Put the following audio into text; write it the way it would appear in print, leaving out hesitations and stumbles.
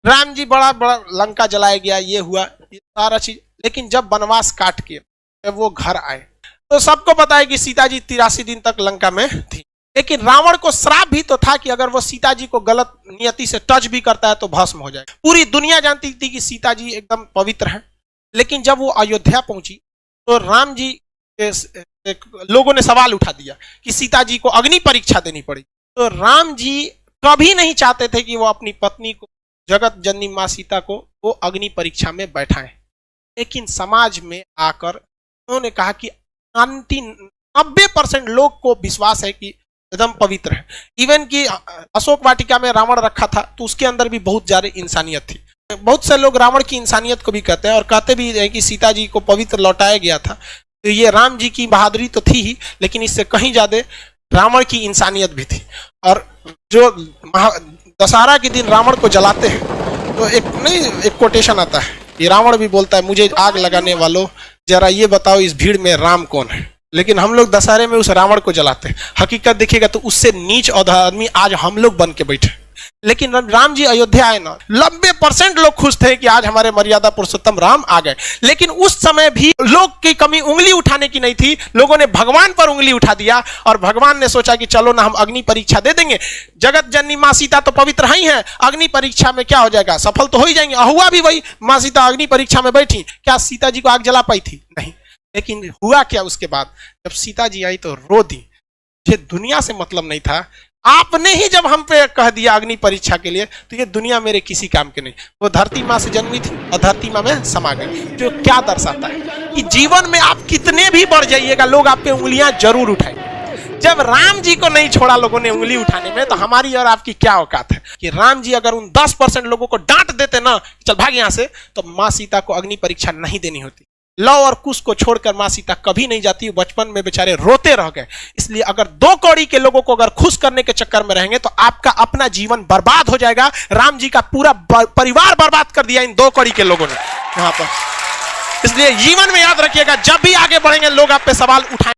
राम जी बड़ा बड़ा लंका जलाया गया, ये हुआ, ये सारा चीज। लेकिन जब वनवास काट के जब वो घर आए तो सबको पता है कि सीता जी 83 दिन तक लंका में थी। लेकिन रावण को श्राप भी तो था कि अगर वो सीता जी को गलत नियति से टच भी करता है तो भस्म हो जाएगा। पूरी दुनिया जानती थी कि सीता जी एकदम पवित्र है। लेकिन जब वो अयोध्या पहुंची तो राम जी लोगों ने सवाल उठा दिया कि सीता जी को अग्नि परीक्षा देनी पड़ी। तो राम जी कभी नहीं चाहते थे कि वो अपनी पत्नी को, जगत जननी माँ सीता को, वो अग्नि परीक्षा में बैठाएं। लेकिन समाज में आकर उन्होंने कहा कि 90% लोग को विश्वास है कि एकदम पवित्र है। इवन कि अशोक वाटिका में रावण रखा था तो उसके अंदर भी बहुत ज्यादा इंसानियत थी। बहुत से लोग रावण की इंसानियत को भी कहते हैं और कहते भी हैं कि सीता जी को पवित्र लौटाया गया था। तो ये राम जी की बहादुरी तो थी ही, लेकिन इससे कहीं ज्यादा रावण की इंसानियत भी थी। और जो दशहरा के दिन रावण को जलाते हैं तो एक कोटेशन आता है कि रावण भी बोलता है, मुझे आग लगाने वालों जरा ये बताओ इस भीड़ में राम कौन है। लेकिन हम लोग दशहरे में उस रावण को जलाते हैं। हकीकत देखिएगा तो उससे नीच और आदमी आज हम लोग बन के बैठे। लेकिन राम जी अयोध्या आए ना, 90% लोग खुश थे कि आज हमारे मर्यादा पुरुषोत्तम राम आ गए। लेकिन उस समय भी लोग की कमी उंगली उठाने की नहीं थी। लोगों ने भगवान पर उंगली उठा दिया और भगवान ने सोचा कि चलो ना हम अग्नि परीक्षा दे देंगे। जगत जननी माँ सीता तो पवित्र ही है, अग्नि परीक्षा में क्या हो जाएगा, सफल तो हो ही जाएंगे। हुआ भी वही, माँ सीता अग्नि परीक्षा में बैठी। क्या सीता जी को आग जला पाई थी? नहीं। लेकिन हुआ क्या उसके बाद, जब सीता जी आई तो रो दी। मुझे दुनिया से मतलब नहीं था, आपने ही जब हम पे कह दिया अग्नि परीक्षा के लिए तो ये दुनिया मेरे किसी काम के नहीं। वो धरती माँ से जन्मी थी और धरती माँ में समा गई। जो क्या दर्शाता है कि जीवन में आप कितने भी बढ़ जाइएगा, लोग आप पे उंगलियां जरूर उठाएंगे। जब राम जी को नहीं छोड़ा लोगों ने उंगली उठाने में, तो हमारी और आपकी क्या औकात है कि राम जी अगर उन 10% लोगों को डांट देते ना, चल भाग यहां से, तो माँ सीता को अग्नि परीक्षा नहीं देनी होती। लव और कुश को छोड़कर माँ सीता कभी नहीं जाती। बचपन में बेचारे रोते रह गए। इसलिए अगर 2 कौड़ी के लोगों को अगर खुश करने के चक्कर में रहेंगे तो आपका अपना जीवन बर्बाद हो जाएगा। राम जी का पूरा परिवार बर्बाद कर दिया इन 2 कौड़ी के लोगों ने वहां पर। इसलिए जीवन में याद रखिएगा, जब भी आगे बढ़ेंगे लोग आप पे सवाल उठाएंगे।